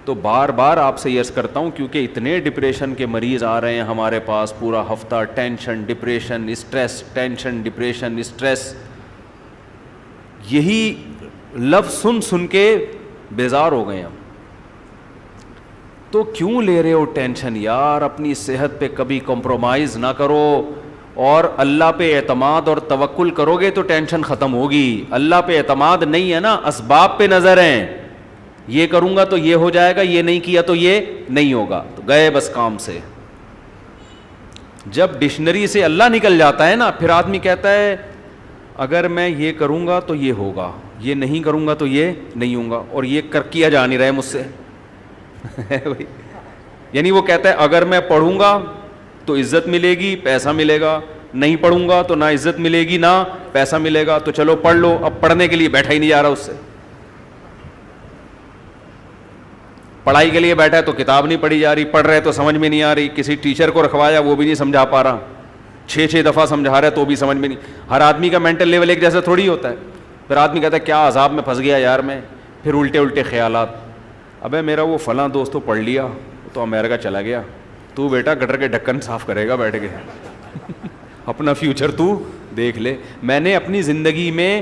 تو بار بار آپ سے یہ عرض کرتا ہوں کیونکہ اتنے ڈپریشن کے مریض آ رہے ہیں ہمارے پاس پورا ہفتہ, tension depression stress, tension depression stress, یہی لفظ سن سن کے بیزار ہو گئے ہم. تو کیوں لے رہے ہو ٹینشن یار؟ اپنی صحت پہ کبھی کمپرومائز نہ کرو, اور اللہ پہ اعتماد اور توکل کرو گے تو ٹینشن ختم ہوگی. اللہ پہ اعتماد نہیں ہے نا, اسباب پہ نظر ہیں, یہ کروں گا تو یہ ہو جائے گا, یہ نہیں کیا تو یہ نہیں ہوگا, تو گئے بس کام سے. جب ڈکشنری سے اللہ نکل جاتا ہے نا, پھر آدمی کہتا ہے اگر میں یہ کروں گا تو یہ ہوگا, یہ نہیں کروں گا تو یہ نہیں ہوگا, اور یہ کیا جا نہیں رہا ہے مجھ سے. یعنی وہ کہتا ہے اگر میں پڑھوں گا تو عزت ملے گی, پیسہ ملے گا, نہیں پڑھوں گا تو نہ عزت ملے گی نہ پیسہ ملے گا, تو چلو پڑھ لو. اب پڑھنے کے لیے بیٹھا ہی نہیں جا رہا اس سے, پڑھائی کے لیے بیٹھا ہے تو کتاب نہیں پڑھی جا رہی, پڑھ رہے تو سمجھ میں نہیں آ رہی, کسی ٹیچر کو رکھوایا وہ بھی نہیں سمجھا پا رہا, 6 دفعہ سمجھا رہا ہے تو بھی سمجھ میں نہیں. ہر آدمی کا مینٹل لیول ایک جیسا تھوڑی ہوتا ہے. پھر آدمی کہتا ہے کیا عذاب میں پھنس گیا یار میں. پھر الٹے خیالات, ابے میرا وہ فلاں دوست تو پڑھ لیا تو امریکہ چلا گیا, تو بیٹا گٹر کے ڈھکن صاف کرے گا بیٹھ کے, اپنا فیوچر تو دیکھ لے. میں نے اپنی زندگی میں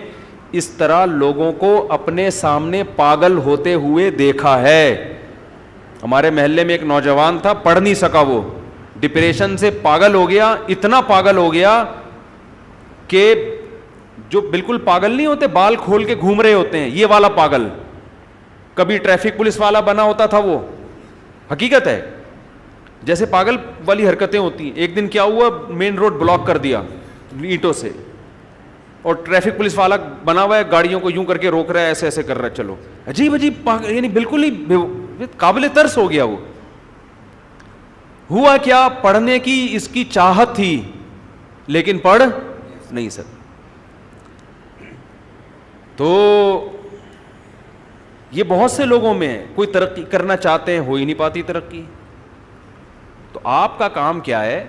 اس طرح لوگوں کو اپنے سامنے پاگل ہوتے ہوئے دیکھا ہے. ہمارے محلے میں ایک نوجوان تھا, پڑھ نہیں سکا, وہ ڈپریشن سے پاگل ہو گیا, اتنا پاگل ہو گیا کہ جو بالکل پاگل نہیں ہوتے, بال کھول کے گھوم رہے ہوتے ہیں, یہ والا پاگل. کبھی ٹریفک پولیس والا بنا ہوتا تھا وہ, حقیقت ہے, جیسے پاگل والی حرکتیں ہوتی ہیں. ایک دن کیا ہوا, مین روڈ بلاک کر دیا اینٹوں سے, اور ٹریفک پولیس والا بنا ہوا ہے, گاڑیوں کو یوں کر کے روک رہا ہے, ایسے ایسے کر رہا ہے. چلو عجیب یعنی بالکل ہی قابل ترس ہو گیا وہ. ہوا کیا, پڑھنے کی اس کی چاہت تھی لیکن پڑھ نہیں سکتا. تو یہ بہت سے لوگوں میں ہے, کوئی ترقی کرنا چاہتے ہیں, ہو ہی نہیں پاتی ترقی. تو آپ کا کام کیا ہے؟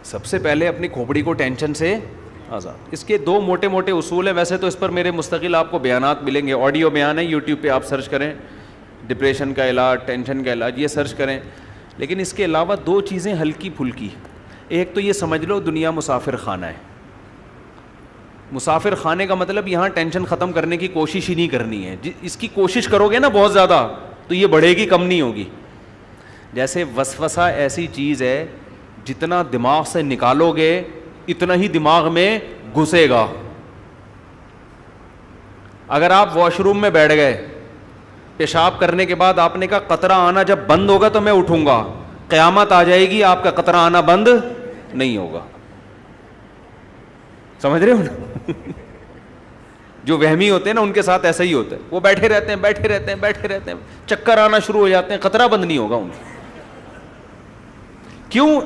سب سے پہلے اپنی کھوپڑی کو ٹینشن سے آزاد. اس کے 2 موٹے اصول ہیں. ویسے تو اس پر میرے مستقل آپ کو بیانات ملیں گے, آڈیو بیان ہے, یوٹیوب پہ آپ سرچ کریں ڈپریشن کا علاج, ٹینشن کا علاج, یہ سرچ کریں. لیکن اس کے علاوہ 2 چیزیں ہلکی پھلکی. ایک تو یہ سمجھ لو دنیا مسافر خانہ ہے. مسافر خانے کا مطلب یہاں ٹینشن ختم کرنے کی کوشش ہی نہیں کرنی ہے. اس کی کوشش کرو گے نا بہت زیادہ تو یہ بڑھے گی, کم نہیں ہوگی. جیسے وسوسہ ایسی چیز ہے, جتنا دماغ سے نکالو گے اتنا ہی دماغ میں گھسے گا. اگر آپ واش روم میں بیٹھ گئے, پیشاب کرنے کے بعد آپ نے کہا قطرہ آنا جب بند ہوگا تو میں اٹھوں گا, قیامت آ جائے گی, آپ کا قطرہ آنا بند نہیں ہوگا. سمجھ رہے ہو نا؟ جو وہمی ہوتے ہیں نا ان کے ساتھ ایسا ہی ہوتا ہے, وہ بیٹھے رہتے ہیں, چکر آنا شروع ہو جاتے ہیں, قطرہ بند نہیں ہوگا ان کو. کیوں؟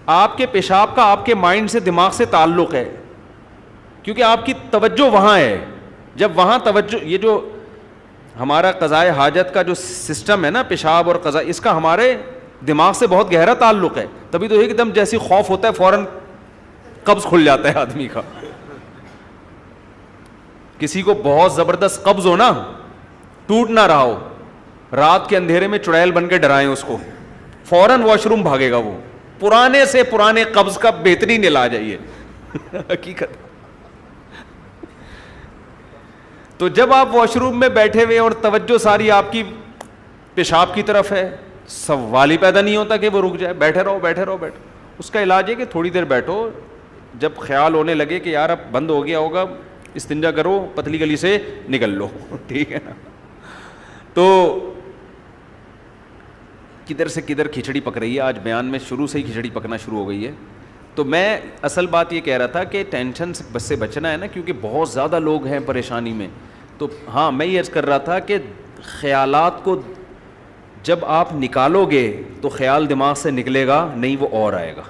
آپ کے پیشاب کا آپ کے مائنڈ سے, دماغ سے تعلق ہے, کیونکہ آپ کی توجہ وہاں ہے. جب وہاں توجہ, یہ جو ہمارا قضائے حاجت کا جو سسٹم ہے نا, پیشاب اور قضاء, اس کا ہمارے دماغ سے بہت گہرا تعلق ہے. تبھی تو ایک دم جیسی خوف ہوتا ہے فوراً قبض کھل جاتا ہے آدمی کا. کسی کو بہت زبردست قبض ہو نا, ٹوٹ نہ رہا ہو, رات کے اندھیرے میں چڑیل بن کے ڈرائیں اس کو, فوراً واش روم بھاگے گا وہ. پرانے سے پرانے قبض کا بہترین علاج ہے یہ, حقیقت. تو جب آپ واش روم میں بیٹھے ہوئے اور توجہ ساری آپ کی پیشاب کی طرف ہے, سوال ہی پیدا نہیں ہوتا کہ وہ رک جائے. بیٹھے رہو. اس کا علاج ہے کہ تھوڑی دیر بیٹھو, جب خیال ہونے لگے کہ یار اب بند ہو گیا ہوگا, استنجا کرو, پتلی گلی سے نکل لو, ٹھیک ہے نا. تو کدھر سے کدھر کھچڑی پک رہی ہے آج بیان میں, شروع سے ہی کھچڑی پکنا شروع ہو گئی ہے. تو میں اصل بات یہ کہہ رہا تھا کہ ٹینشن سے بچنا ہے نا, کیونکہ بہت زیادہ لوگ ہیں پریشانی میں. تو ہاں میں یہ عرض کر رہا تھا کہ خیالات کو جب آپ نکالو گے تو خیال دماغ سے نکلے گا نہیں, وہ اور آئے گا.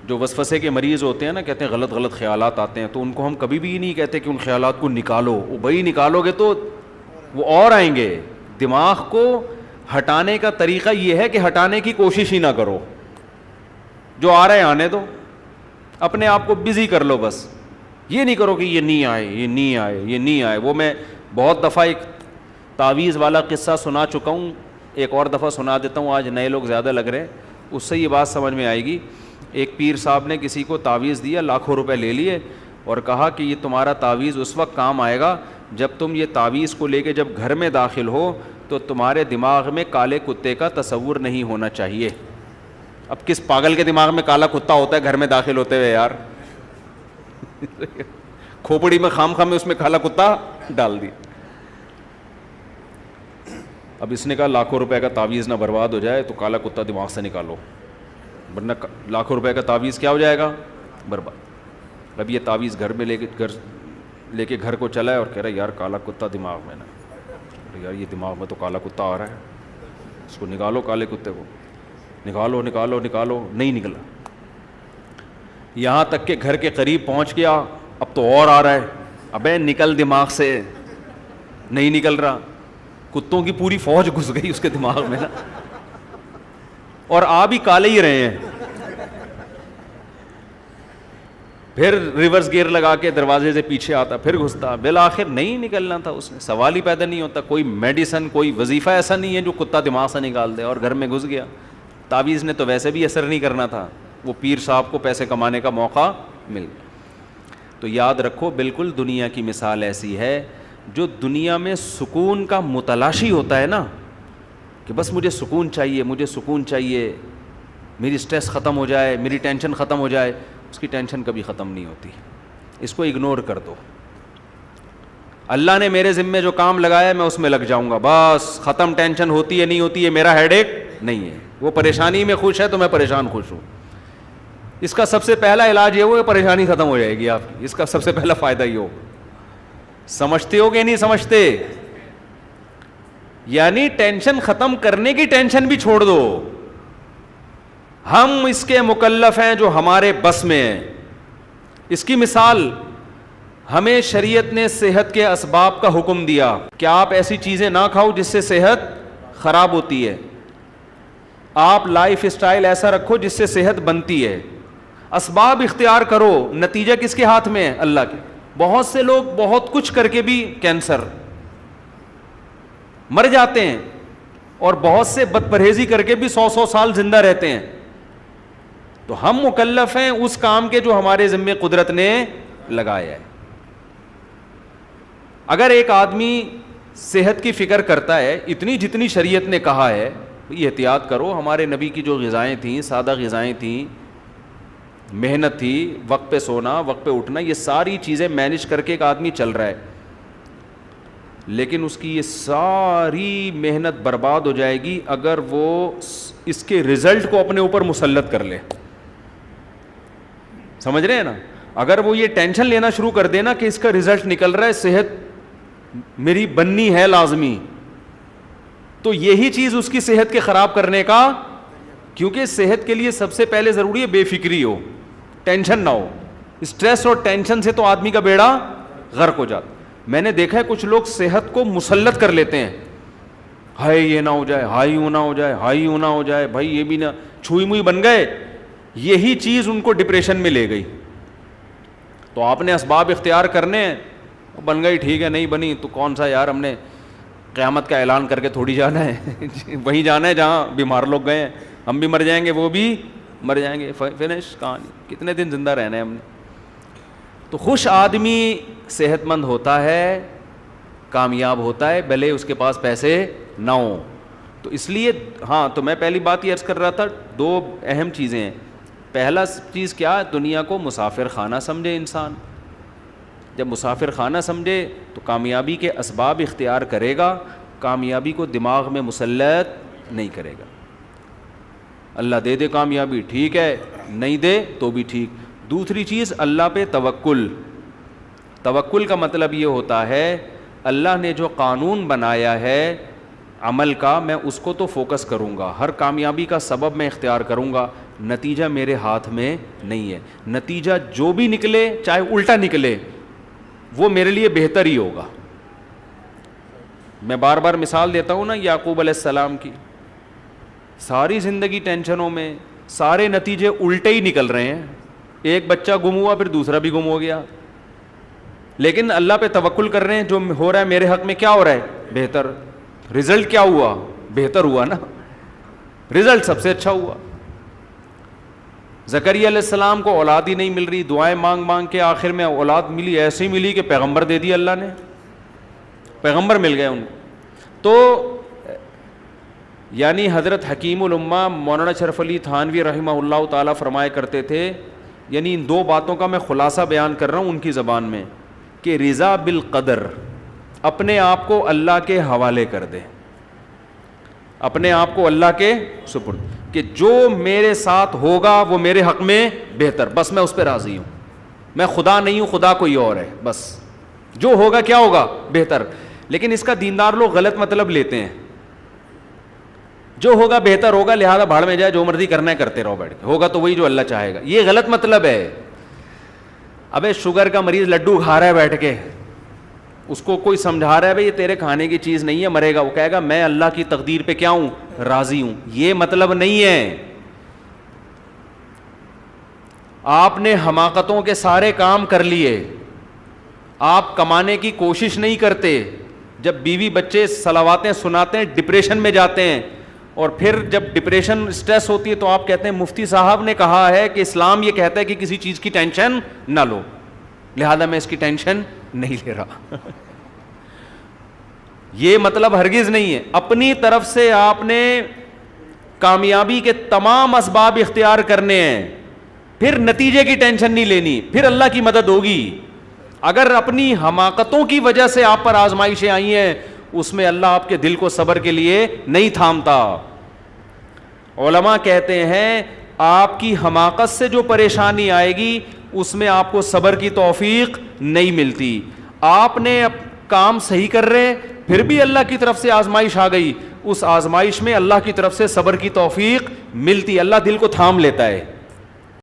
جو وسوسے کے مریض ہوتے ہیں نا, کہتے ہیں غلط خیالات آتے ہیں, تو ان کو ہم کبھی بھی نہیں کہتے کہ ان خیالات کو نکالو. وہ بھائی نکالو گے تو وہ اور آئیں گے. دماغ کو ہٹانے کا طریقہ یہ ہے کہ ہٹانے کی کوشش ہی نہ کرو, جو آ رہے آنے دو, اپنے آپ کو بزی کر لو. بس یہ نہیں کرو کہ یہ نہیں آئے. وہ میں بہت دفعہ ایک تعویذ والا قصہ سنا چکا ہوں, ایک اور دفعہ سنا دیتا ہوں, آج نئے لوگ زیادہ لگ رہے ہیں, اس سے یہ بات سمجھ میں آئے گی. ایک پیر صاحب نے کسی کو تعویذ دیا, لاکھوں روپے لے لیے اور کہا کہ یہ تمہارا تعویذ اس وقت کام آئے گا جب تم یہ تعویذ کو لے کے جب گھر میں داخل ہو تو تمہارے دماغ میں کالے کتے کا تصور نہیں ہونا چاہیے. اب کس پاگل کے دماغ میں کالا کتا ہوتا ہے گھر میں داخل ہوتے ہوئے یار؟ کھوپڑی میں خام خام میں اس میں کالا کتا ڈال دی. اب اس نے کہا لاکھوں روپے کا تعویذ نہ برباد ہو جائے تو کالا کتا دماغ سے نکالو, ورنہ لاکھوں روپے کا تعویذ کیا ہو جائے گا؟ برباد. اب یہ تعویذ گھر میں لے کے گھر کو چلا ہے اور کہہ رہا ہے یار کالا کتا دماغ میں نا, یار یہ دماغ میں تو کالا کتا آ رہا ہے, اس کو نکالو کالے کتے کو, نکالو نکالو نکالو, نہیں نکلا. یہاں تک کہ گھر کے قریب پہنچ گیا, اب تو اور آ رہا ہے, ابے نکل دماغ سے, نہیں نکل رہا. کتوں کی پوری فوج گھس گئی اس کے دماغ میں نا, اور آ بھی کالے ہی رہے ہیں. پھر ریورس گیئر لگا کے دروازے سے پیچھے آتا, پھر گھستا, بالآخر نہیں نکلنا تھا اس نے. سوال ہی پیدا نہیں ہوتا, کوئی میڈیسن کوئی وظیفہ ایسا نہیں ہے جو کتا دماغ سے نکال دے, اور گھر میں گھس گیا. تعویذ نے تو ویسے بھی اثر نہیں کرنا تھا, وہ پیر صاحب کو پیسے کمانے کا موقع مل گیا. تو یاد رکھو بالکل دنیا کی مثال ایسی ہے, جو دنیا میں سکون کا متلاشی ہوتا ہے نا, کہ بس مجھے سکون چاہیے, مجھے سکون چاہیے, میری سٹریس ختم ہو جائے, میری ٹینشن ختم ہو جائے, اس کی ٹینشن کبھی ختم نہیں ہوتی. اس کو اگنور کر دو. اللہ نے میرے ذمے جو کام لگایا ہے میں اس میں لگ جاؤں گا, بس ختم. ٹینشن ہوتی ہے نہیں ہوتی ہے میرا ہیڈ ایک نہیں ہے. وہ پریشانی میں خوش ہے تو میں پریشان خوش ہوں. اس کا سب سے پہلا علاج یہ ہو کہ پریشانی ختم ہو جائے گی آپ کی. اس کا سب سے پہلا فائدہ یہ ہو. سمجھتے ہو کہ نہیں سمجھتے؟ یعنی ٹینشن ختم کرنے کی ٹینشن بھی چھوڑ دو. ہم اس کے مکلف ہیں جو ہمارے بس میں ہیں. اس کی مثال, ہمیں شریعت نے صحت کے اسباب کا حکم دیا کہ آپ ایسی چیزیں نہ کھاؤ جس سے صحت خراب ہوتی ہے. آپ لائف اسٹائل ایسا رکھو جس سے صحت بنتی ہے. اسباب اختیار کرو, نتیجہ کس کے ہاتھ میں ہے؟ اللہ کے. بہت سے لوگ بہت کچھ کر کے بھی کینسر مر جاتے ہیں, اور بہت سے بد پرہیزی کر کے بھی 100 سال زندہ رہتے ہیں. تو ہم مکلف ہیں اس کام کے جو ہمارے ذمے قدرت نے لگایا ہے. اگر ایک آدمی صحت کی فکر کرتا ہے اتنی جتنی شریعت نے کہا ہے, یہ احتیاط کرو. ہمارے نبی کی جو غذائیں تھیں, سادہ غذائیں تھیں, محنت تھی, وقت پہ سونا, وقت پہ اٹھنا, یہ ساری چیزیں مینج کر کے ایک آدمی چل رہا ہے, لیکن اس کی یہ ساری محنت برباد ہو جائے گی اگر وہ اس کے رزلٹ کو اپنے اوپر مسلط کر لے. سمجھ رہے ہیں نا؟ اگر وہ یہ ٹینشن لینا شروع کر دینا کہ اس کا رزلٹ نکل رہا ہے, صحت میری بننی ہے لازمی, تو یہی چیز اس کی صحت کے خراب کرنے کا, کیونکہ صحت کے لیے سب سے پہلے ضروری ہے بے فکری ہو, ٹینشن نہ ہو. اسٹریس اور ٹینشن سے تو آدمی کا بیڑا غرق ہو جاتا. میں نے دیکھا ہے کچھ لوگ صحت کو مسلط کر لیتے ہیں, ہائی یہ نہ ہو جائے, ہائی یوں نہ ہو جائے, ہائی یوں نہ ہو جائے, بھائی یہ بھی نہ, چھوئی موئی بن گئے. یہی چیز ان کو ڈپریشن میں لے گئی. تو آپ نے اسباب اختیار کرنے ہیں, بن گئی ٹھیک ہے, نہیں بنی تو کون سا یار, ہم نے قیامت کا اعلان کر کے تھوڑی جانا ہے. وہیں جانا ہے جہاں بیمار لوگ گئے ہیں. ہم بھی مر جائیں گے, وہ بھی مر جائیں گے, فنش کہانی. کتنے دن زندہ رہنا ہے ہم نے. تو خوش آدمی صحت مند ہوتا ہے, کامیاب ہوتا ہے, بھلے اس کے پاس پیسے نہ ہوں. تو اس لیے ہاں, تو میں پہلی بات یہ عرض کر رہا تھا, دو اہم چیزیں ہیں. پہلا چیز کیا, دنیا کو مسافر خانہ سمجھے انسان. جب مسافر خانہ سمجھے تو کامیابی کے اسباب اختیار کرے گا, کامیابی کو دماغ میں مسلط نہیں کرے گا. اللہ دے دے کامیابی ٹھیک ہے, نہیں دے تو بھی ٹھیک. دوسری چیز اللہ پہ توکل. توکل کا مطلب یہ ہوتا ہے اللہ نے جو قانون بنایا ہے عمل کا, میں اس کو تو فوکس کروں گا, ہر کامیابی کا سبب میں اختیار کروں گا, نتیجہ میرے ہاتھ میں نہیں ہے. نتیجہ جو بھی نکلے, چاہے الٹا نکلے, وہ میرے لیے بہتر ہی ہوگا. میں بار بار مثال دیتا ہوں نا یعقوب علیہ السلام کی. ساری زندگی ٹینشنوں میں, سارے نتیجے الٹے ہی نکل رہے ہیں. ایک بچہ گم ہوا, پھر دوسرا بھی گم ہو گیا, لیکن اللہ پہ توکل کر رہے ہیں, جو ہو رہا ہے میرے حق میں کیا ہو رہا ہے, بہتر. رزلٹ کیا ہوا؟ بہتر ہوا نا, رزلٹ سب سے اچھا ہوا. زکریا علیہ السلام کو اولاد ہی نہیں مل رہی, دعائیں مانگ مانگ کے آخر میں اولاد ملی, ایسی ملی کہ پیغمبر دے دیا اللہ نے, پیغمبر مل گئے ان کو. تو یعنی حضرت حکیم الامہ مولانا شرف علی تھانوی رحمہ اللہ تعالیٰ فرمایا کرتے تھے, یعنی ان دو باتوں کا میں خلاصہ بیان کر رہا ہوں ان کی زبان میں, کہ رضا بالقدر, اپنے آپ کو اللہ کے حوالے کر دے, اپنے آپ کو اللہ کے سپرد, کہ جو میرے ساتھ ہوگا وہ میرے حق میں بہتر, بس میں اس پہ راضی ہوں, میں خدا نہیں ہوں, خدا کوئی اور ہے, بس جو ہوگا کیا ہوگا بہتر. لیکن اس کا دیندار لوگ غلط مطلب لیتے ہیں, جو ہوگا بہتر ہوگا لہذا بھاڑ میں جائے, جو مرضی کرنا ہے کرتے رہو بیٹھ کے, ہوگا تو وہی جو اللہ چاہے گا. یہ غلط مطلب ہے. ابے شوگر کا مریض لڈو کھا رہا ہے بیٹھ کے, اس کو کوئی سمجھا رہا ہے بھائی یہ تیرے کھانے کی چیز نہیں ہے, مرے گا, وہ کہے گا میں اللہ کی تقدیر پہ کیا ہوں, راضی ہوں. یہ مطلب نہیں ہے. آپ نے حماقتوں کے سارے کام کر لیے, آپ کمانے کی کوشش نہیں کرتے, جب بیوی بچے صلواتیں سناتے ہیں ڈپریشن میں جاتے ہیں, اور پھر جب ڈپریشن اسٹریس ہوتی ہے تو آپ کہتے ہیں مفتی صاحب نے کہا ہے کہ اسلام یہ کہتا ہے کہ کسی چیز کی ٹینشن نہ لو, لہذا میں اس کی ٹینشن نہیں لے رہا. یہ مطلب ہرگز نہیں ہے. اپنی طرف سے آپ نے کامیابی کے تمام اسباب اختیار کرنے ہیں, پھر نتیجے کی ٹینشن نہیں لینی, پھر اللہ کی مدد ہوگی. اگر اپنی حماقتوں کی وجہ سے آپ پر آزمائشیں آئی ہیں, اس میں اللہ آپ کے دل کو صبر کے لیے نہیں تھامتا. علماء کہتے ہیں آپ کی حماقت سے جو پریشانی آئے گی اس میں آپ کو صبر کی توفیق نہیں ملتی. آپ نے کام صحیح کر رہے, پھر بھی اللہ کی طرف سے آزمائش آ گئی, اس آزمائش میں اللہ کی طرف سے صبر کی توفیق ملتی, اللہ دل کو تھام لیتا ہے.